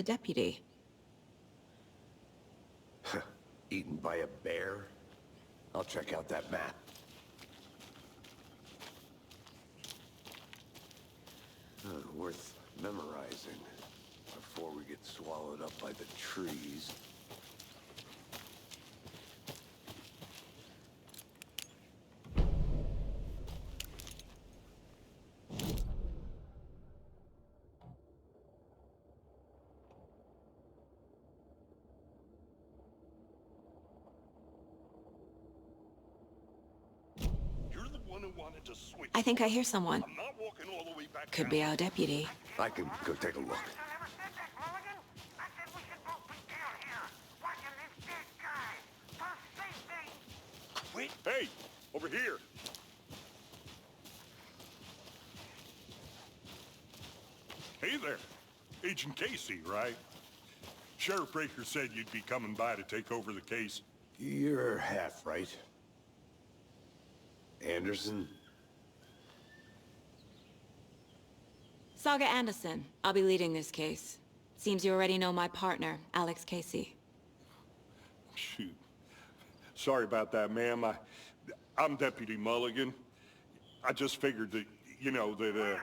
a deputy. Eaten by a bear? I'll check out that map. Worth memorizing before we get swallowed up by the trees. You're the one who wanted to switch. I think I hear someone. I'm not walking all the way back Could down. be our deputy. I can go take a look. Wait. Hey, over here. Hey there. Agent Casey, right? Sheriff Breaker said you'd be coming by to take over the case. You're half right. Anderson? Saga Anderson. I'll be leading this case. Seems you already know my partner, Alex Casey. Shoot. Sorry about that, ma'am. I'm Deputy Mulligan. I just figured that, you know, that,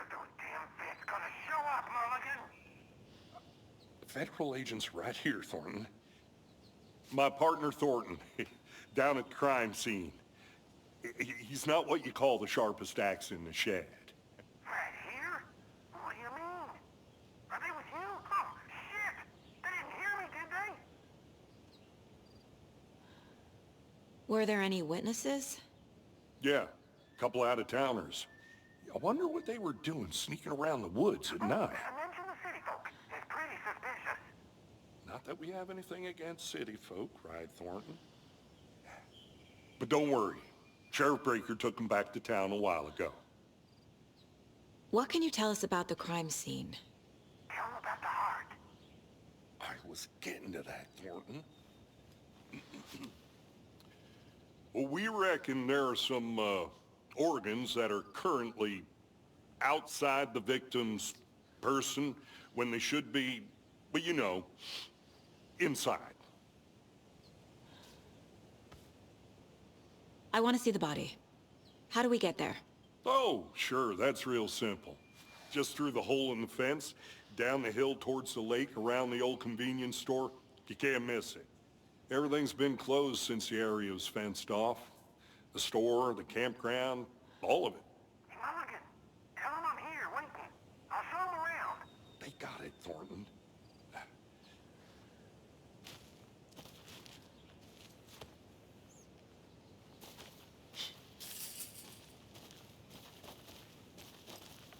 Federal agent's right here, Thornton. My partner, Thornton, down at the crime scene. He's not what you call the sharpest axe in the shed. Right here? What do you mean? Are they with you? Oh, shit! They didn't hear me, did they? Were there any witnesses? Yeah, a couple out-of-towners. I wonder what they were doing sneaking around the woods at night. Mention the city folk. It's pretty suspicious. Not that we have anything against city folk, right, Thornton? But don't worry. Sheriff Breaker took him back to town a while ago. What can you tell us about the crime scene? Tell them about the heart. I was getting to that, Thornton. Well, we reckon there are some, organs that are currently outside the victim's person when they should be, well, you know, inside. I want to see the body. How do we get there? Oh, sure, that's real simple. Just through the hole in the fence, down the hill towards the lake, around the old convenience store. You can't miss it. Everything's been closed since the area was fenced off. The store, the campground, all of it. Mulligan, tell them I'm here, waiting. I'll show them around. They got it, Thornton.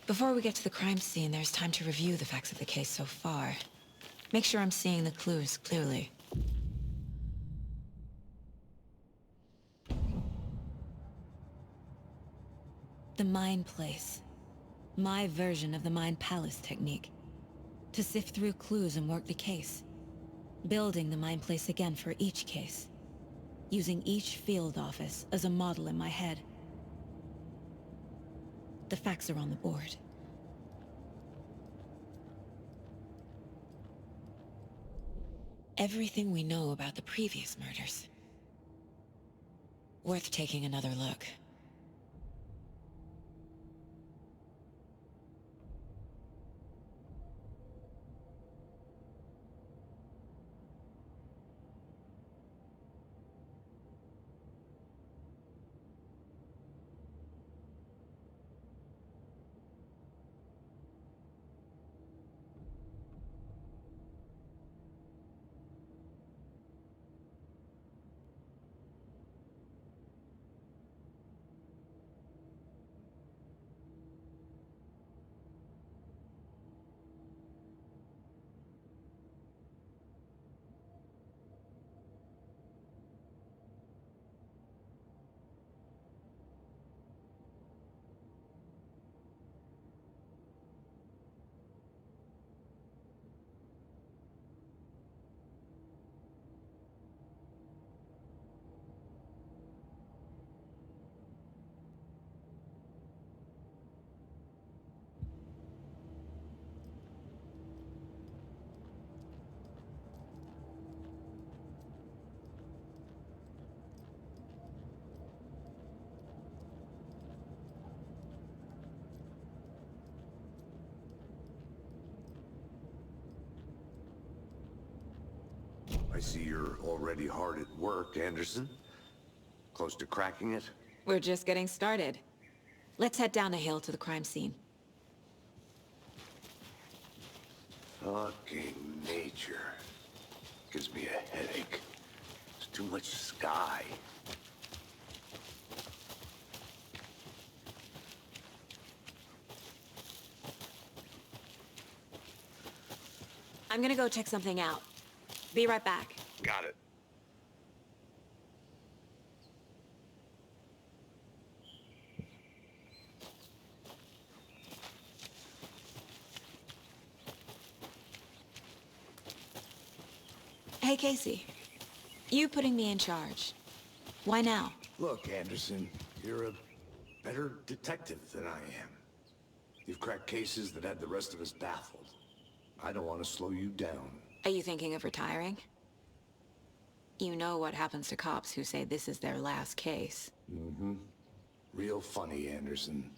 Before we get to the crime scene, there's time to review the facts of the case so far. Make sure I'm seeing the clues clearly. The Mind Place. My version of the Mind Palace technique. To sift through clues and work the case. Building the Mind Place again for each case. Using each field office as a model in my head. The facts are on the board. Everything we know about the previous murders. Worth taking another look. I see you're already hard at work, Anderson. Close to cracking it? We're just getting started. Let's head down a hill to the crime scene. Fucking nature. Gives me a headache. There's too much sky. I'm gonna go check something out. Be right back. Got it. Hey, Casey. You putting me in charge. Why now? Look, Anderson, you're a better detective than I am. You've cracked cases that had the rest of us baffled. I don't want to slow you down. Are you thinking of retiring? You know what happens to cops who say this is their last case. Mm-hmm. Real funny, Anderson.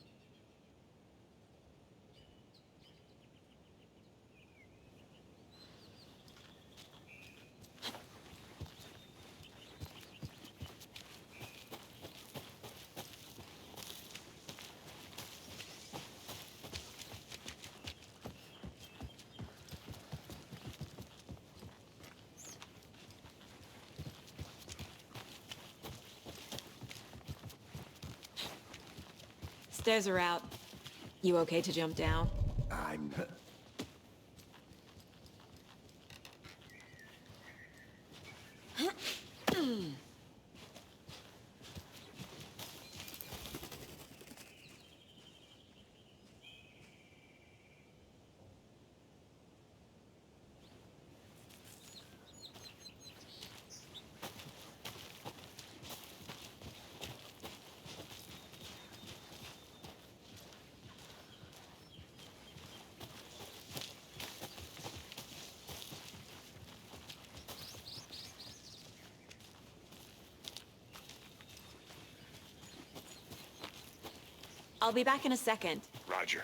Stairs are out. You okay to jump down? I'm... I'll be back in a second. Roger.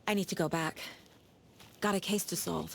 I need to go back. Got a case to solve.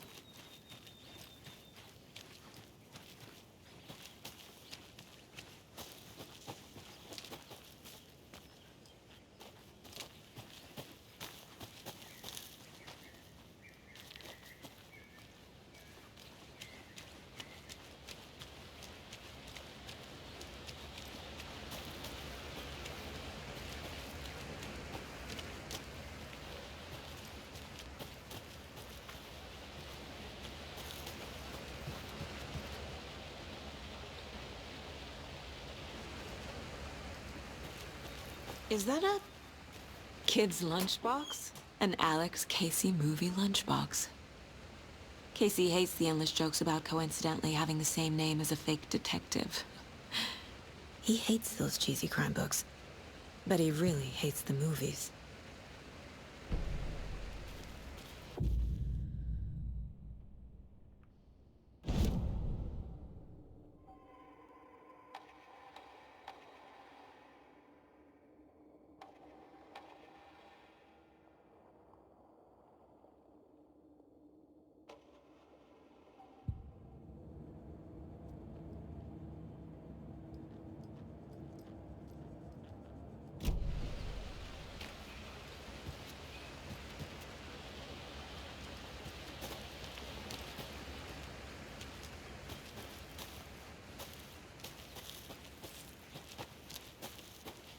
Is that a kid's lunchbox? An Alex Casey movie lunchbox. Casey hates the endless jokes about coincidentally having the same name as a fake detective. He hates those cheesy crime books, but he really hates the movies.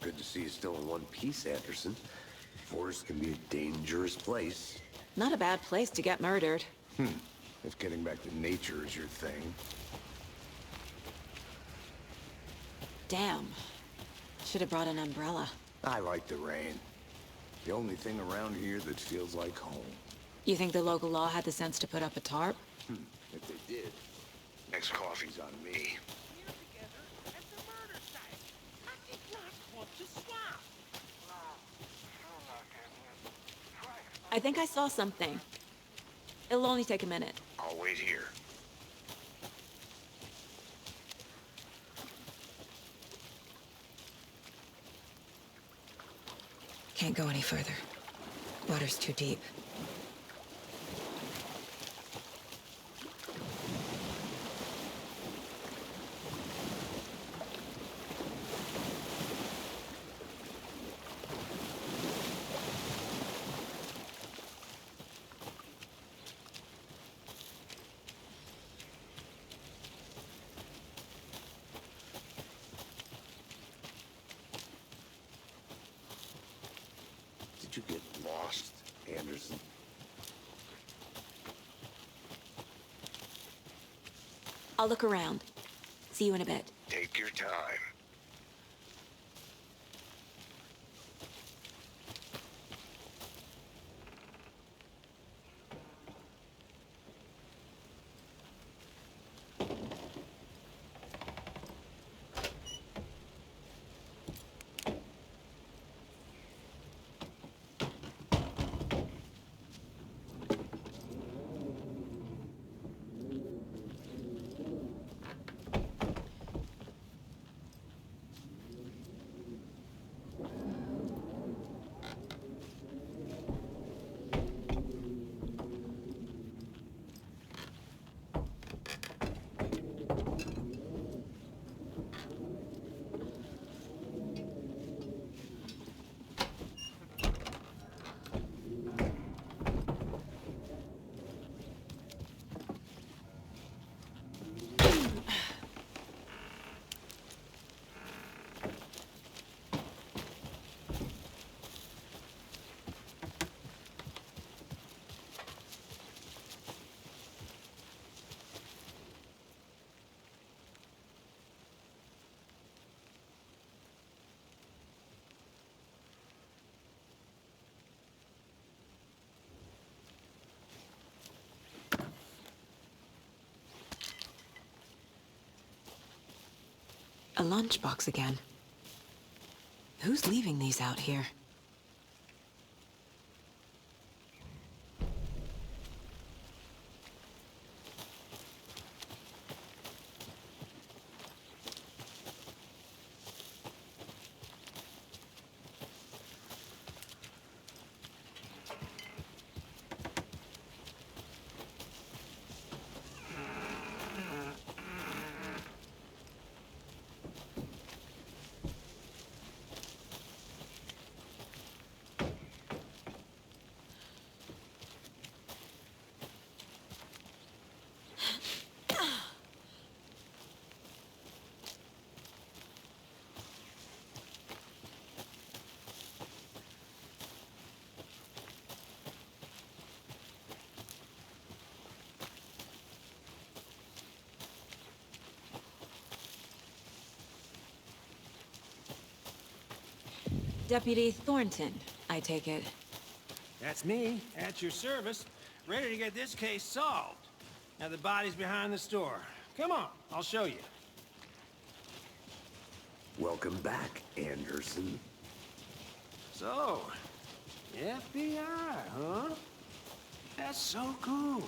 Good to see you still in one piece, Anderson. Forest can be a dangerous place. Not a bad place to get murdered. If getting back to nature is your thing. Damn. Should have brought an umbrella. I like the rain. The only thing around here that feels like home. You think the local law had the sense to put up a tarp? If they did, next coffee's on me. We're together at the murder site. I did not want to swap. No, sure not, Damien. Try. I think I saw something. It'll only take a minute. I'll wait here. Can't go any further. Water's too deep. Did you get lost, Anderson? I'll look around. See you in a bit. Take your time. A lunchbox again. Who's leaving these out here? Deputy Thornton, I take it. That's me, at your service, ready to get this case solved. Now the body's behind the store. Come on, I'll show you. Welcome back, Anderson. So, FBI, huh? That's so cool.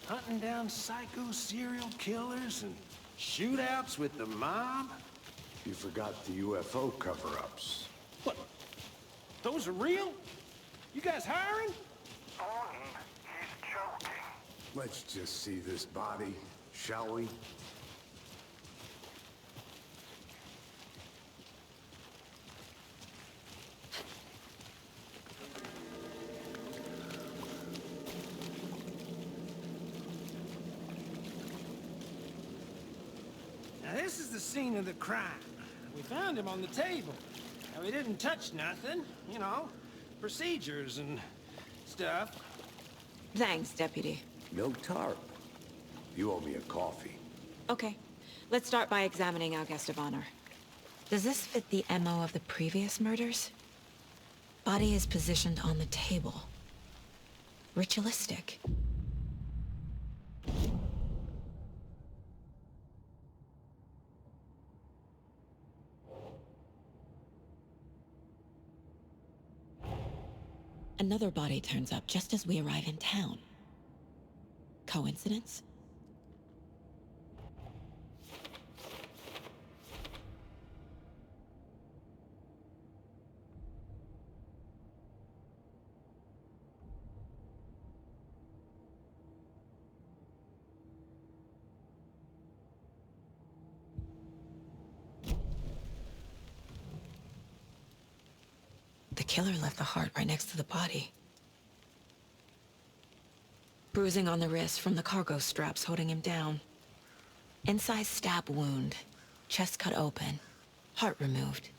Hunting down psycho serial killers and shootouts with the mob. You forgot the UFO cover-ups. What? Those are real? You guys hiring? He's joking. Let's just see this body, shall we? Now this is the scene of the crime. We found him on the table. Now we didn't touch nothing, you know, procedures and stuff. Thanks, Deputy. No tarp. You owe me a coffee. Okay. Let's start by examining our guest of honor. Does this fit the MO of the previous murders? Body is positioned on the table. Ritualistic. Another body turns up just as we arrive in town. Coincidence? The killer left the heart right next to the body. Bruising on the wrist from the cargo straps holding him down. Inside stab wound. Chest cut open. Heart removed.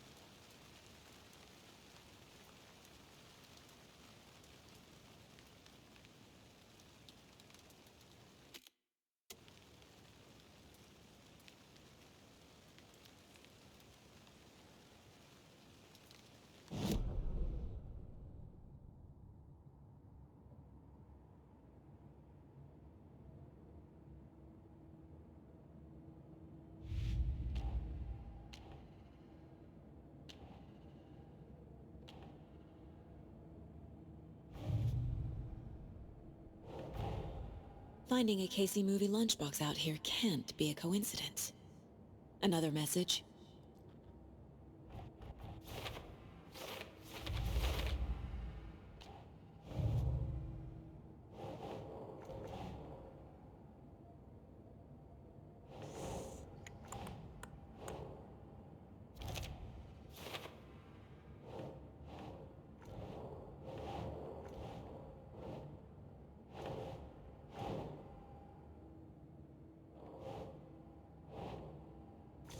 Finding a Casey movie lunchbox out here can't be a coincidence. Another message.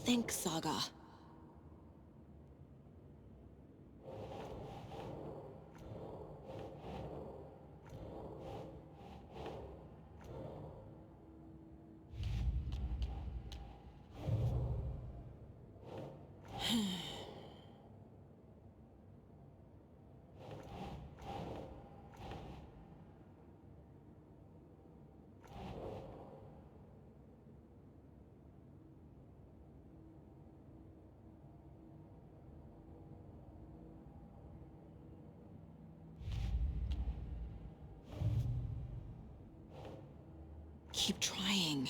Think, Saga. Keep trying.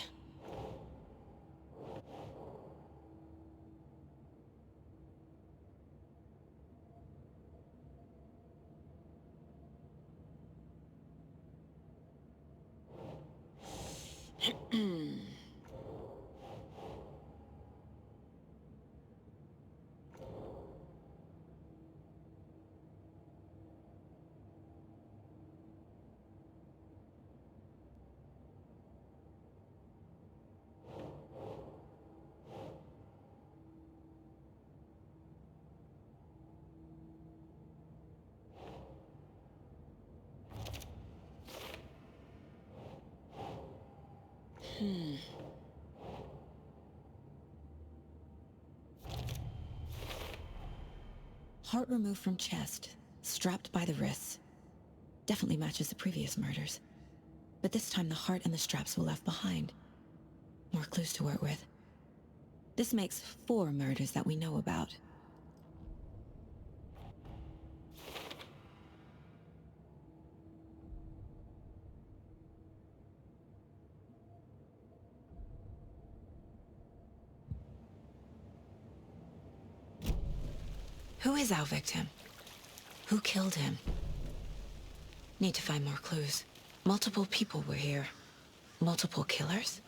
Heart removed from chest, strapped by the wrists. Definitely matches the previous murders. But this time the heart and the straps were left behind. More clues to work with. This makes 4 murders that we know about. Who is our victim? Who killed him? Need to find more clues. Multiple people were here. Multiple killers?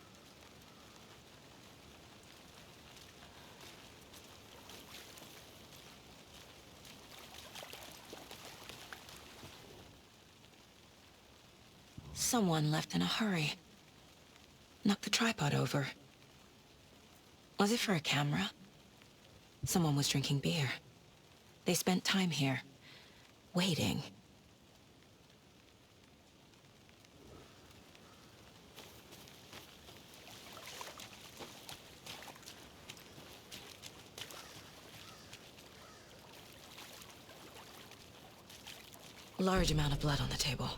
Someone left in a hurry. Knocked the tripod over. Was it for a camera? Someone was drinking beer. They spent time here, waiting. Large amount of blood on the table.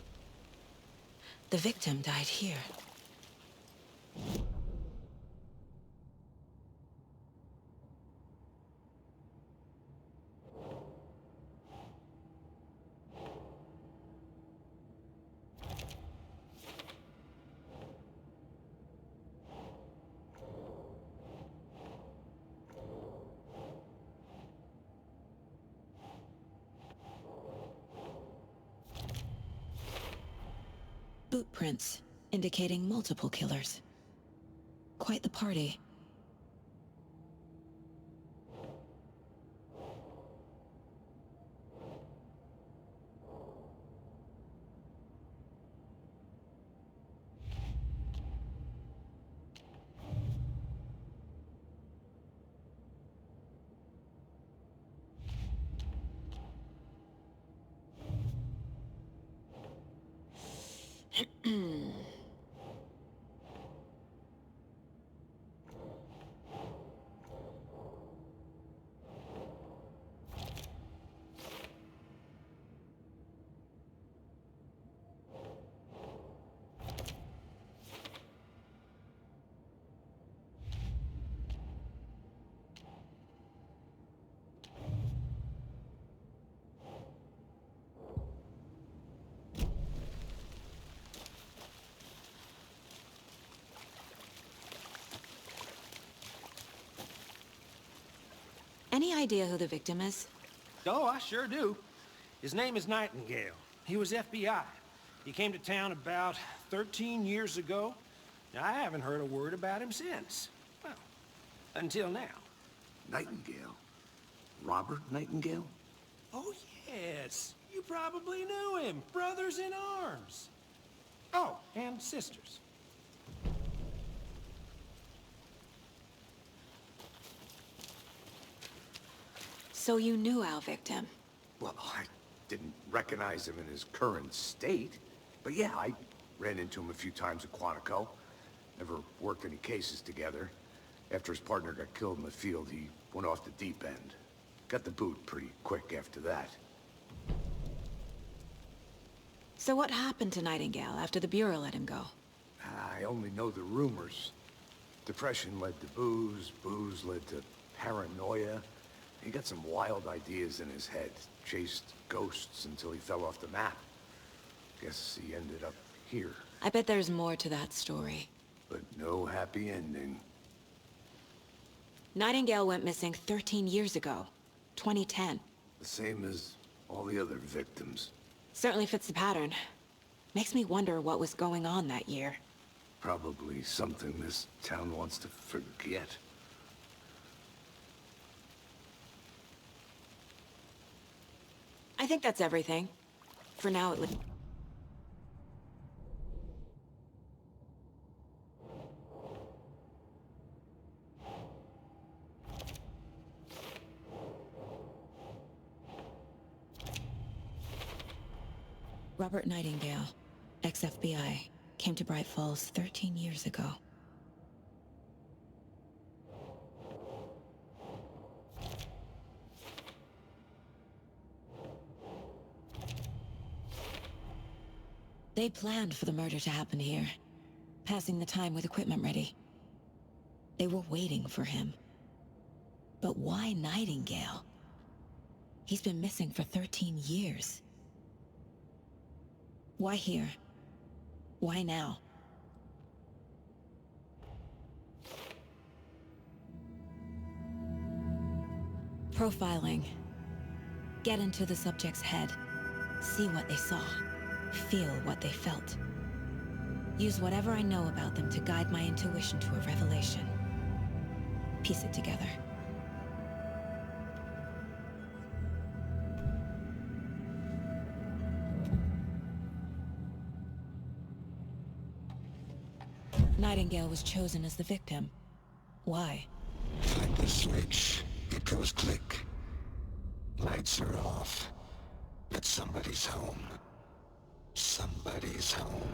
The victim died here. Boot prints, indicating multiple killers. Quite the party. Any idea who the victim is? Oh, I sure do. His name is Nightingale. He was FBI. He came to town about 13 years ago. Now, I haven't heard a word about him since. Well, until now. Nightingale? Robert Nightingale? Oh, yes. You probably knew him. Brothers in arms. Oh, and sisters. So you knew our victim? Well, I didn't recognize him in his current state. But yeah, I ran into him a few times at Quantico. Never worked any cases together. After his partner got killed in the field, he went off the deep end. Got the boot pretty quick after that. So what happened to Nightingale after the Bureau let him go? I only know the rumors. Depression led to booze, booze led to paranoia. He got some wild ideas in his head, chased ghosts until he fell off the map. Guess he ended up here, I bet there's more to that story. but no happy ending. Nightingale went missing 13 years ago. 2010. The same as all the other victims. Certainly fits the pattern. Makes me wonder what was going on that year. Probably something this town wants to forget. I think that's everything. For now, it would... Robert Nightingale, ex-FBI, came to Bright Falls 13 years ago. They planned for the murder to happen here, passing the time with equipment ready. They were waiting for him. But why Nightingale? He's been missing for 13 years. Why here? Why now? Profiling. Get into the subject's head. See what they saw. Feel what they felt. Use whatever I know about them to guide my intuition to a revelation. Piece it together. Nightingale was chosen as the victim. Why? Like the switch, it goes click. Lights are off. But somebody's home. Somebody's home.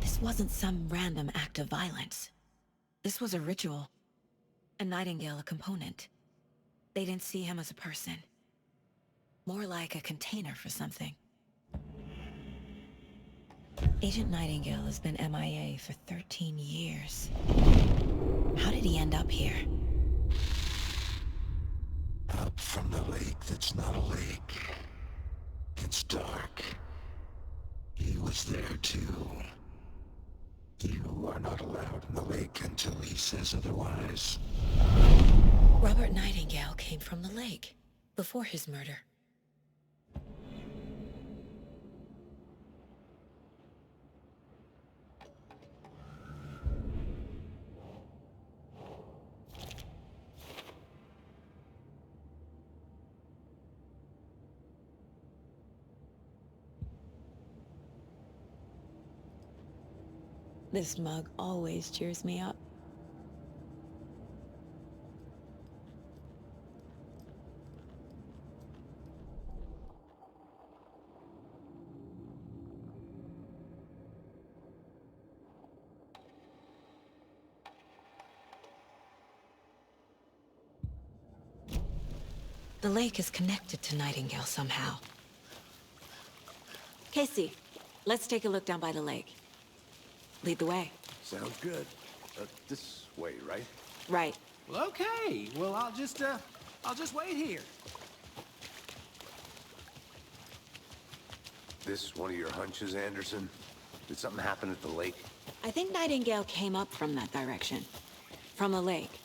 This wasn't some random act of violence. This was a ritual. And Nightingale a component. They didn't see him as a person. More like a container for something. Agent Nightingale has been MIA for 13 years. How did he end up here? Up from the lake that's not a lake. It's dark. He was there too. You are not allowed in the lake until he says otherwise. Robert Nightingale came from the lake, before his murder. This mug always cheers me up. The lake is connected to Nightingale somehow. Casey, let's take a look down by the lake. Lead the way. Sounds good. This way, right? Right. Well, okay. Well, I'll just wait here. This one of your hunches, Anderson? Did something happen at the lake? I think Nightingale came up from that direction. From the lake.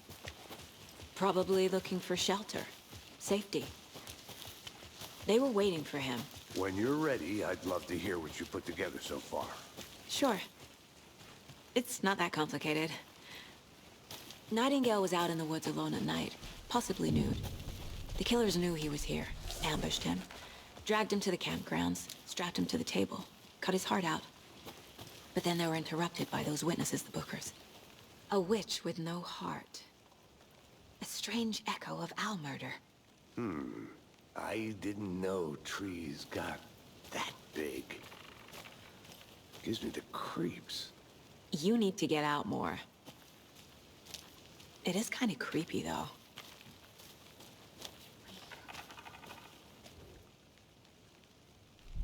Probably looking for shelter. Safety. They were waiting for him. When you're ready, I'd love to hear what you put together so far. Sure. It's not that complicated. Nightingale was out in the woods alone at night, possibly nude. The killers knew he was here, ambushed him, dragged him to the campgrounds, strapped him to the table, cut his heart out. But then they were interrupted by those witnesses, the Bookers. A witch with no heart. A strange echo of owl murder. I didn't know trees got that big. Gives me the creeps. You need to get out more. It is kind of creepy, though.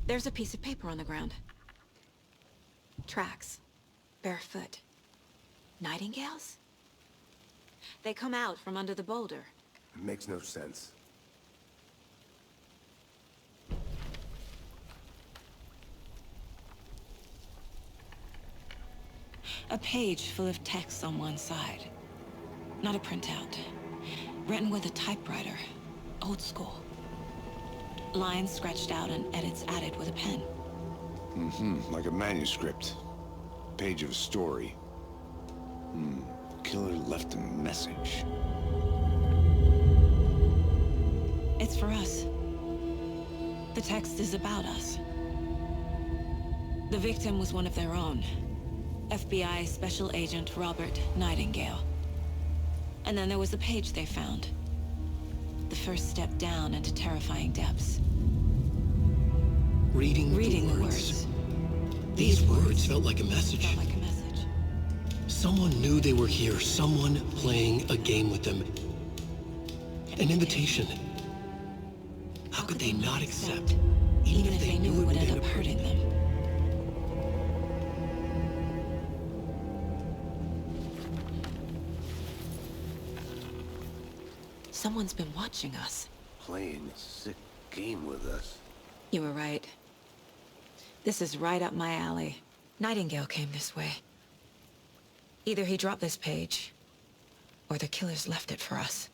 There's a piece of paper on the ground. Tracks. Barefoot. Nightingales? They come out from under the boulder. It makes no sense. A page full of text on one side. Not a printout. Written with a typewriter. Old school. Lines scratched out and edits added with a pen. Like a manuscript. Page of a story. Killer left a message. It's for us. The text is about us. The victim was one of their own. FBI Special Agent Robert Nightingale. And then there was the page they found. The first step down into terrifying depths. Reading the the words. These words felt like a message. Felt like a message. Someone knew they were here. Someone playing a game with them. An invitation. How could they not accept? Even if they knew it would end up hurting them. Someone's been watching us. Playing a sick game with us. You were right. This is right up my alley. Nightingale came this way. Either he dropped this page, or the killers left it for us.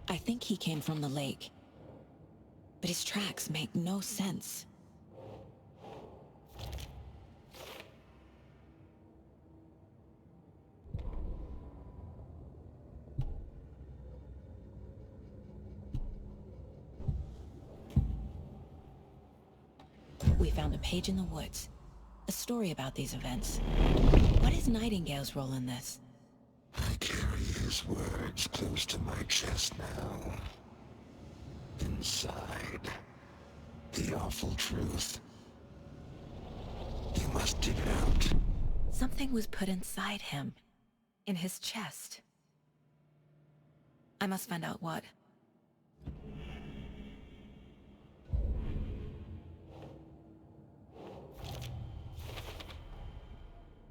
I think he came from the lake. But his tracks make no sense. We found a page in the woods. A story about these events. What is Nightingale's role in this? I carry his words close to my chest now. Inside, the awful truth. You must dig it out. Something was put inside him. In his chest. I must find out what.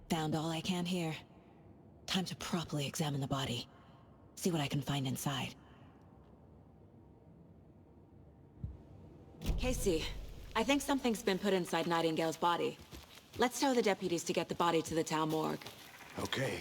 Found all I can here. Time to properly examine the body. See what I can find inside. Casey, I think something's been put inside Nightingale's body. Let's tell the deputies to get the body to the town morgue. Okay,